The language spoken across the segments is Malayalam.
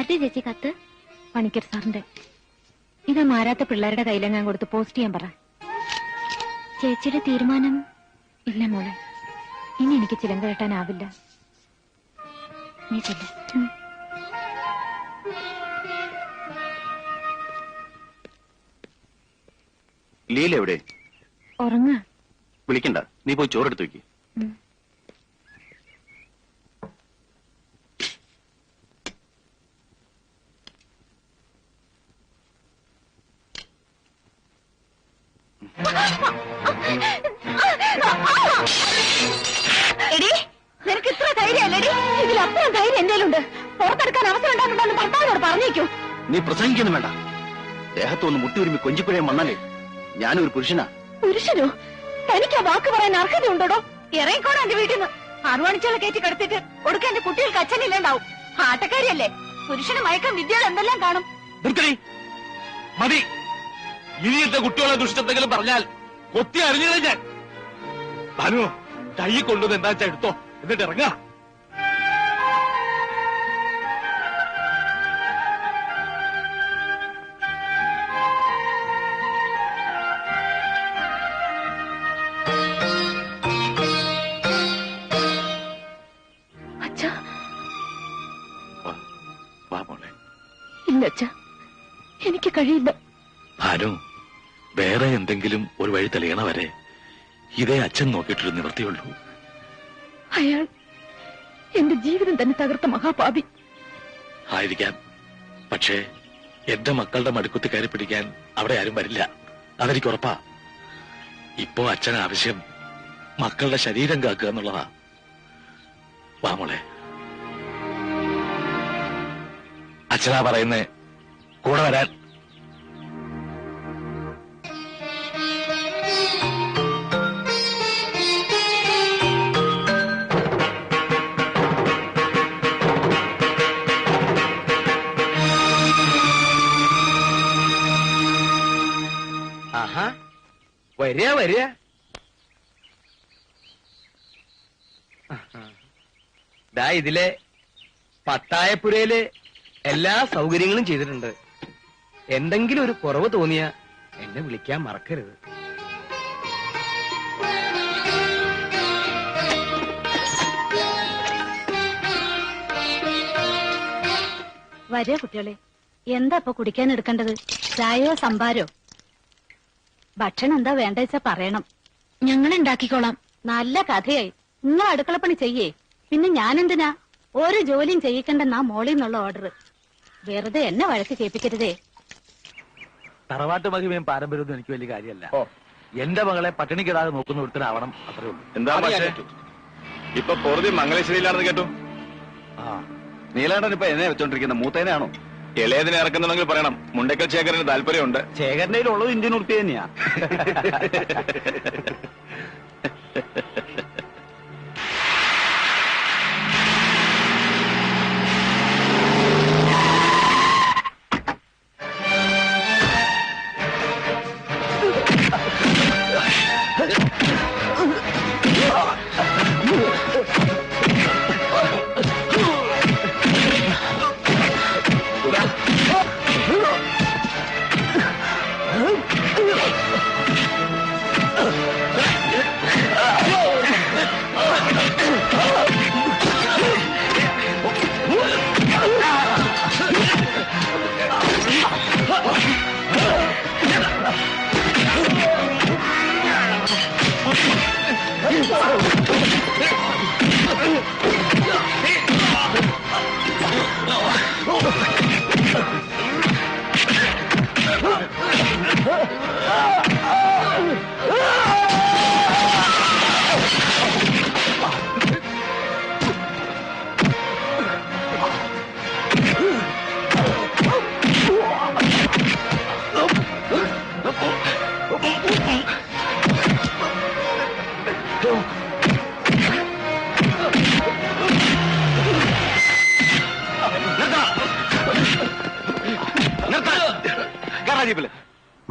ആരുടെ ചേച്ചി കത്ത്? പണിക്കർ സാറിന്റെ. ഇത് മാറാത്ത പിള്ളേരുടെ കയ്യിലെങ്ങാൻ കൊടുത്ത് പോസ്റ്റ് ചെയ്യാൻ പറ. ചേച്ചിയുടെ തീരുമാനം? ഇല്ല മോളെ, ഇനി എനിക്ക് ചിലങ്ക കെട്ടാനാവില്ല. നീ ചെല്ല്. ലീല എവിടെ? ഉറങ്ങ. വിളിക്കണ്ട, നീ പോയി ചോറെടുത്ത് വെക്ക്. എടി, നിനക്ക് ഇത്ര ധൈര്യമല്ലേടി? ഇതിലപ്പുറം ധൈര്യം എന്തേലുണ്ട്? പുറത്തെടുക്കാൻ അവസരം ഉണ്ടാകുന്നുണ്ടെന്ന് ഭർത്താവിനോട് പറഞ്ഞേക്കൂ. നീ പ്രസംഗിക്കുന്നു വേണ്ട. ദേഹത്തൊന്ന് മുട്ടിയുരുമ്പി കൊഞ്ചിപ്പുഴയും വന്നാലേ ഞാനൊരു പുരുഷനാ. പുരുഷനോ? തനിക്ക് ആ വാക്ക് പറയാൻ അർഹതയുണ്ടോ? ഇറങ്ങിക്കോണം എന്റെ വീട്ടിൽ നിന്ന്. ആറുമണിച്ചോളം കയറ്റി കിടത്തിട്ട് കൊടുക്കാൻ എന്റെ കുട്ടികൾക്ക് അച്ഛനില്ലാണ്ടാവും. ആട്ടക്കാരിയല്ലേ? പുരുഷന് മയക്കം വിദ്യകൾ എന്തെല്ലാം കാണും. മതി. ഇനിയത്തെ കുട്ടികളെ ദുഷ്ടത്തെങ്കിലും പറഞ്ഞാൽ കൊത്തി അറിഞ്ഞില്ല ഞാൻ. ഭാനു, കൈ കൊണ്ടുവന്ന് എന്താ വെച്ചാ എടുത്തോ, എന്നിട്ട് ഇറങ്ങാ. ഇല്ല അച്ഛാ, എനിക്ക് കഴിയില്ല. ഭാനു, വേറെ എന്തെങ്കിലും ഒരു വഴി തെളിയണ വരെ ഇതേ അച്ഛൻ നോക്കിയിട്ടൊരു നിവൃത്തിയുള്ളൂ. അയാൾ എന്റെ ജീവിതം തന്നെ തകർത്ത മഹാപാപി ആയിരിക്കാം. പക്ഷേ എന്റെ മക്കളുടെ മടുക്കുത്തി കയറി പിടിക്കാൻ അവിടെ ആരും വരില്ല, അതെനിക്ക് ഉറപ്പാ. ഇപ്പോ അച്ഛൻ ആവശ്യം മക്കളുടെ ശരീരം കാക്കുക എന്നുള്ളതാ. വാ മോളെ. അച്ഛനാ പറയുന്നേ, കൂടെ വരാൻ. ആഹാ, വരിക വരിക. ദാ ഇതിലെ പത്തായപ്പുരയില് എല്ലാ സൗകര്യങ്ങളും ചെയ്തിട്ടുണ്ട്. എന്തെങ്കിലും ഒരു കുറവ് തോന്നിയ എന്നെ വിളിക്കാൻ മറക്കരുത്. വരേ കുട്ടികളെ, എന്താ ഇപ്പൊ കുടിക്കാൻ എടുക്കേണ്ടത്? ചായയോ സംഭാരോ? ഭക്ഷണം എന്താ വേണ്ട വെച്ചാ പറയണം, ഞങ്ങൾ ഉണ്ടാക്കിക്കോളാം. നല്ല കഥയായി. നിങ്ങൾ അടുക്കളപ്പണി ചെയ്യേ. പിന്നെ ഞാനെന്തിനാ? ഒരു ജോലിയും ചെയ്യിക്കണ്ടെന്നാ മോളിൽ നിന്നുള്ള ഓർഡർ. വെറുതെ എന്നെ വഴക്ക് കേൾപ്പിക്കരുതേ. തറവാട്ട് മഹിമയും പാരമ്പര്യമൊന്നും എനിക്ക് വലിയ കാര്യമല്ല. എന്റെ മകളെ പട്ടിണിക്കിടാതെ നോക്കുന്ന ഒരുത്തനാവണം, അത്രേ ഉള്ളൂ. എന്താ പക്ഷേ ഇപ്പൊ പൊറുതി മംഗലശ്ശേരിയിലാണെന്ന് കേട്ടു. നീലാണ്ടൻ ഇപ്പൊ എന്നെ വെച്ചോണ്ടിരിക്കുന്ന മൂത്തേനാണോ? ഇളയതിനെ ഇറക്കുന്നുണ്ടെങ്കിൽ പറയണം. മുണ്ടക്കൽ ശേഖരന് താല്പര്യമുണ്ട്. ശേഖരന്റെ ഉള്ളത് ഇന്ത്യൻ ഉറുപ്പിക തന്നെയാ.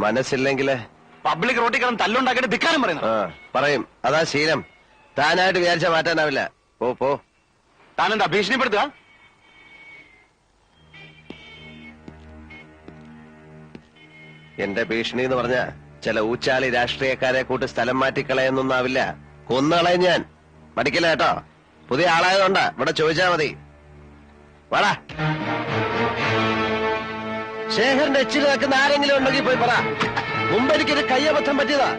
മനസ്സില്ലെങ്കില് പബ്ലിക് റോട്ടിൽ കിടന്ന് തല്ലുണ്ടാക്കിയിട്ട് ധിക്കാരം പറയുന്നു. പറയും, അതാ ശീലം. താനായിട്ട് വിചാരിച്ചാൽ മാറ്റാനാവില്ല. പോ പോ. താനെന്താ ഭീഷണിപ്പെടുത്തുക? എന്റെ ഭീഷണി എന്ന് പറഞ്ഞ ചില ഊച്ചാളി രാഷ്ട്രീയക്കാരെ കൂട്ട് സ്ഥലം മാറ്റിക്കളയെന്നൊന്നാവില്ല. കൊന്നുകളയും ഞാൻ. മടിക്കില്ല കേട്ടോ. പുതിയ ആളായതുകൊണ്ടാ. ഇവിടെ ചോദിച്ചാ മതി. വാടാ. ശേഖരന്റെ എച്ചിൽ നിൽക്കുന്ന ആരെങ്കിലും ഉണ്ടെങ്കിൽ പോയി പറ. മുമ്പ് എനിക്കൊരു കയ്യബദ്ധം പറ്റിയതാ.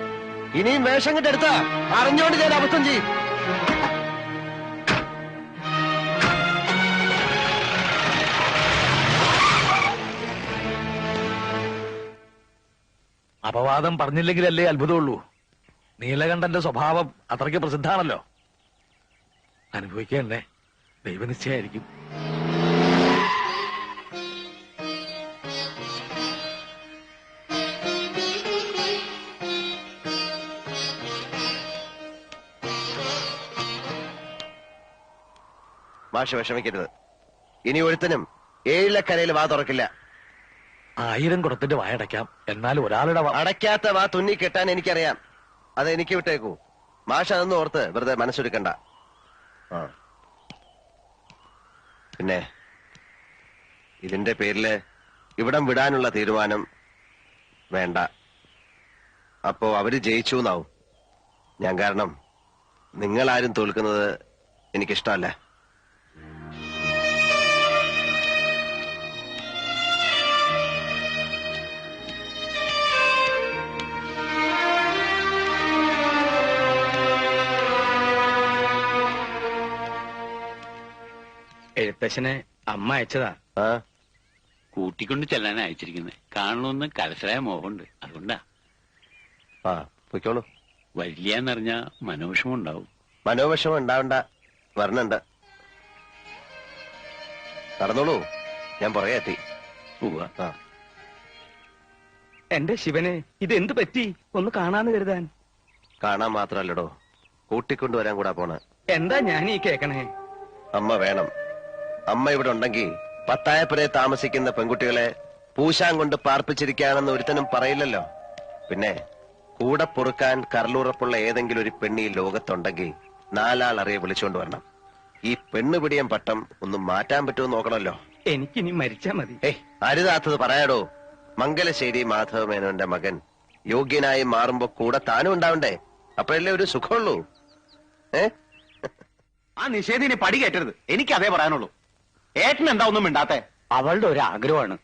ഇനിയും വേഷം കെട്ടെടുത്താ അറിഞ്ഞോണ്ട് ഞാൻ അബദ്ധം ചെയ്യും. അപവാദം പറഞ്ഞില്ലെങ്കിലല്ലേ അത്ഭുതമുള്ളൂ. നീലകണ്ഠന്റെ സ്വഭാവം അത്രയ്ക്ക് പ്രസിദ്ധാണല്ലോ. അനുഭവിക്കണ്ടേ? ദൈവനിശ്ചയായിരിക്കും. മാഷ് വിഷമിക്കരുത്. ഇനി ഒരുത്തനും ഏഴിലക്കരയിൽ വാ തുറക്കില്ല. 1000 കുടത്തിന്റെ വായടയ്ക്കാം. എന്നാൽ ഒരാളുടെ അടയ്ക്കാത്ത വാ തുന്നി കെട്ടാൻ എനിക്കറിയാം. അത് എനിക്ക് വിട്ടേക്കൂ. മാഷ് അതൊന്നും ഓർത്ത് വെറുതെ മനസ്സൊരുക്കണ്ട. പിന്നെ ഇതിന്റെ പേരില് ഇവിടം വിടാനുള്ള തീരുമാനം വേണ്ട. അപ്പോ അവര് ജയിച്ചു എന്നാവും. ഞാൻ കാരണം നിങ്ങളാരും തോൽക്കുന്നത് എനിക്കിഷ്ടമല്ല. എഴുത്തച്ഛനെ അമ്മ അയച്ചതാ. കൂട്ടിക്കൊണ്ട് ചെല്ലാൻ അയച്ചിരിക്കുന്നത്. കാണണമെന്ന് കലശലായ മോഹമുണ്ട്. അതുകൊണ്ടാ. പൊയ്ക്കോളൂ. വരില്ലാന്നറിഞ്ഞ മനോവിഷമം ഉണ്ടാവും. മനോവിഷമം ഉണ്ടാവണ്ട. വരണുണ്ട്. നടന്നോളൂ. ഞാൻ പുറകെ എത്തി. എന്റെ ശിവനെ, ഇതെന്ത് പറ്റി? ഒന്ന് കാണാന്ന് കരുതാൻ. കാണാൻ മാത്രല്ലടോ, കൂട്ടിക്കൊണ്ടുവരാൻ കൂടാ പോണ. എന്താ ഞാൻ ഈ കേക്കണേ? അമ്മ വേണം. അമ്മ ഇവിടെ ഉണ്ടെങ്കിൽ പത്തായപ്പുരയെ താമസിക്കുന്ന പെൺകുട്ടികളെ പൂശാൻ കൊണ്ട് പാർപ്പിച്ചിരിക്കുകയാണെന്ന് ഒരുത്തനും പറയില്ലല്ലോ. പിന്നെ കൂടെ പൊറുക്കാൻ കരളുറപ്പുള്ള ഏതെങ്കിലും ഒരു പെണ്ണി ലോകത്തുണ്ടെങ്കിൽ 4 ആൾ അറിയെ വിളിച്ചുകൊണ്ട് വരണം. ഈ പെണ്ണുപിടിയൻ പട്ടം ഒന്ന് മാറ്റാൻ പറ്റുമോ നോക്കണമല്ലോ. എനിക്കിനി മരിച്ചാ മതി. അരുതാത്തത് പറയാടോ. മംഗലശ്ശേരി മാധവമേനോന്റെ മകൻ യോഗ്യനായി മാറുമ്പോ കൂടെ താനും ഉണ്ടാവണ്ടേ? അപ്പോഴല്ലേ ഒരു സുഖമുള്ളൂ. ആ നിഷേധിനെ പടി കയറ്റരുത്. എനിക്ക് അതേ പറയാനുള്ളൂ. ഏട്ടൻ എന്താ ഒന്നും മിണ്ടാത്തെ? അവളുടെ ഒരു ആഗ്രഹമാണ്.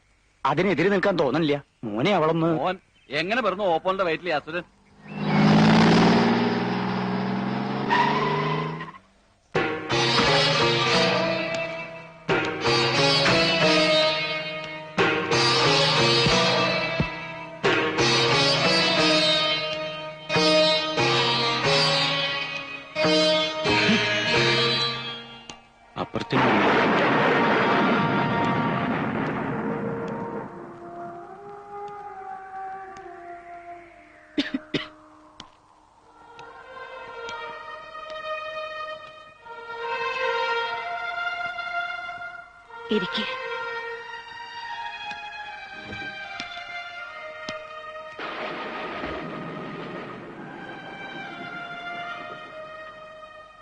അതിനെതിരെ നിൽക്കാൻ തോന്നില്ല. മോനെ അവളൊന്ന്. മോൻ എങ്ങനെ പറഞ്ഞു ഓപ്പോളിന്റെ വയറ്റിലെ അസുരൻ? അപ്പുറത്തെ ഇരിക്കെ.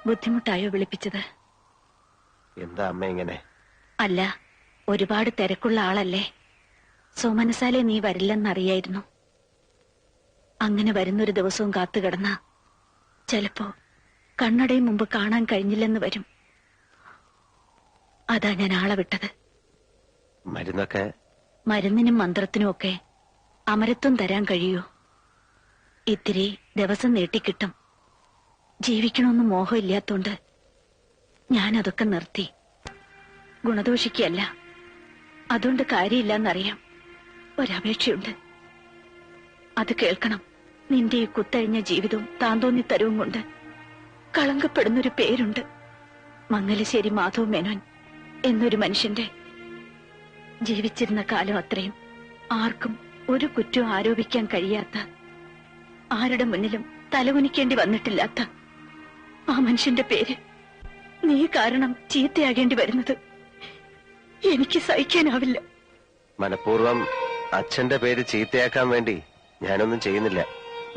ബുദ്ധിമുട്ടായോ വിളിപ്പിച്ചത്? എന്താ അമ്മ ഇങ്ങനെ? അല്ല, ഒരുപാട് തിരക്കുള്ള ആളല്ലേ. സോമനസാലെ നീ വരില്ലെന്നറിയായിരുന്നു. അങ്ങനെ വരുന്നൊരു ദിവസവും കാത്തുകിടന്ന ചിലപ്പോ കണ്ണടയും മുമ്പ് കാണാൻ കഴിഞ്ഞില്ലെന്ന് വരും. അതാ ഞാൻ ആളെ വിട്ടത്. മരുന്നൊക്കെ? മരുന്നിനും മന്ത്രത്തിനും ഒക്കെ അമരത്വം തരാൻ കഴിയൂ. ഇത്തിരി ദിവസം നീട്ടിക്കിട്ടും. ജീവിക്കണമെന്ന് മോഹമില്ലാത്തോണ്ട് ഞാനതൊക്കെ നിർത്തി. ഗുണദോഷിക്കല്ല, അതുകൊണ്ട് കാര്യമില്ലെന്നറിയാം. ഒരപേക്ഷയുണ്ട്, അത് കേൾക്കണം. നിന്റെ ഈ കുത്തഴിഞ്ഞ ജീവിതവും താന്തോന്നിത്തരവും കൊണ്ട് കളങ്കപ്പെടുന്നൊരു പേരുണ്ട്. മംഗലശ്ശേരി മാധവ മേനോൻ എന്നൊരു മനുഷ്യന്റെ. ജീവിച്ചിരുന്ന കാലം അത്രയും ആർക്കും ഒരു കുറ്റവും ആരോപിക്കാൻ കഴിയാത്ത, ആരുടെ മുന്നിലും തലകുനിക്കേണ്ടി വന്നിട്ടില്ലാത്ത ആ മനുഷ്യന്റെ പേര് നീ കാരണം ചീത്തയാകേണ്ടി വരുന്നത് എനിക്ക് സഹിക്കാനാവില്ല. മനഃപൂർവ്വം അച്ഛന്റെ പേര് ചീത്തയാക്കാൻ വേണ്ടി ഞാനൊന്നും ചെയ്യുന്നില്ല.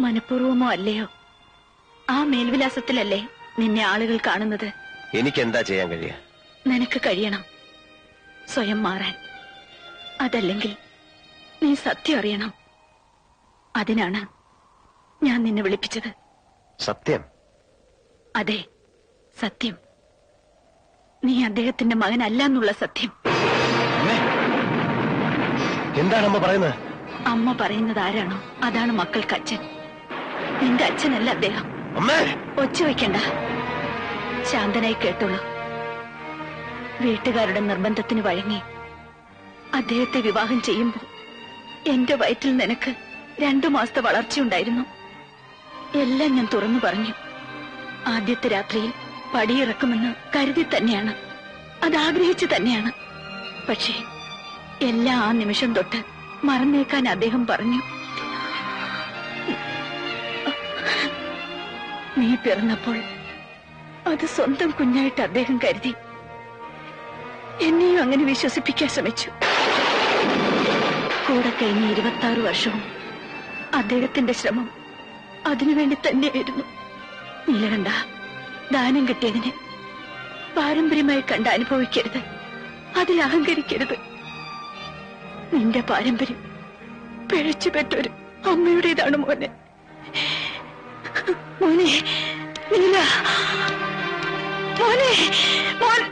മനഃപൂർവമോ അല്ലയോ, ആ മേൽവിലാസത്തിലല്ലേ നിന്നെ ആളുകൾ കാണുന്നത്. എനിക്കെന്താ ചെയ്യാൻ കഴിയുക? നിനക്ക് കഴിയണം സ്വയം മാറാൻ. അതല്ലെങ്കിൽ നീ സത്യം അറിയണം. അതിനാണ് ഞാൻ നിന്നെ വിളിപ്പിച്ചത്. സത്യം? അതെ, സത്യം. നീ അദ്ദേഹത്തിന്റെ മകനല്ല എന്നുള്ള സത്യം. എന്താണ് അമ്മ പറയുന്നത്? അമ്മ പറയുന്നത് ആരാണോ അതാണ് മക്കൾക്ക് അച്ഛൻ. നിന്റെ അച്ഛനല്ല അദ്ദേഹം. അമ്മേ, ഒച്ച വയ്ക്കണ്ട, ശാന്തനായി കേട്ടോളൂ. വീട്ടുകാരുടെ നിർബന്ധത്തിന് വഴങ്ങി അദ്ദേഹത്തെ വിവാഹം ചെയ്യുമ്പോൾ എന്റെ വയറ്റിൽ നിനക്ക് 2 മാസത്തെ വളർച്ചയുണ്ടായിരുന്നു. എല്ലാം ഞാൻ തുറന്നു പറഞ്ഞു. ആദ്യത്തെ രാത്രിയിൽ പടിയിറക്കുമെന്ന് കരുതി തന്നെയാണ്, അതാഗ്രഹിച്ചു തന്നെയാണ്. പക്ഷേ എല്ലാം ആ നിമിഷം തൊട്ട് മറന്നേക്കാൻ അദ്ദേഹം പറഞ്ഞു. നീ പിറന്നപ്പോൾ അത് സ്വന്തം കുഞ്ഞായിട്ട് അദ്ദേഹം കരുതി. എന്നെയും അങ്ങനെ വിശ്വസിപ്പിക്കാൻ ശ്രമിച്ചു. കൂടെ കഴിഞ്ഞ 26 വർഷവും അദ്ദേഹത്തിന്റെ ശ്രമം അതിനുവേണ്ടി തന്നെയായിരുന്നു. നീലകണ്ഠ, ദാനം കിട്ടിയതിന് പാരമ്പര്യമായി കണ്ട് അനുഭവിക്കരുത്, അതിൽ അഹങ്കരിക്കരുത്. നിന്റെ പാരമ്പര്യം പിഴച്ചുപെട്ടൊരു അമ്മയുടേതാണ് മോനെ. മോനെ നീല, മോനെ മോൻ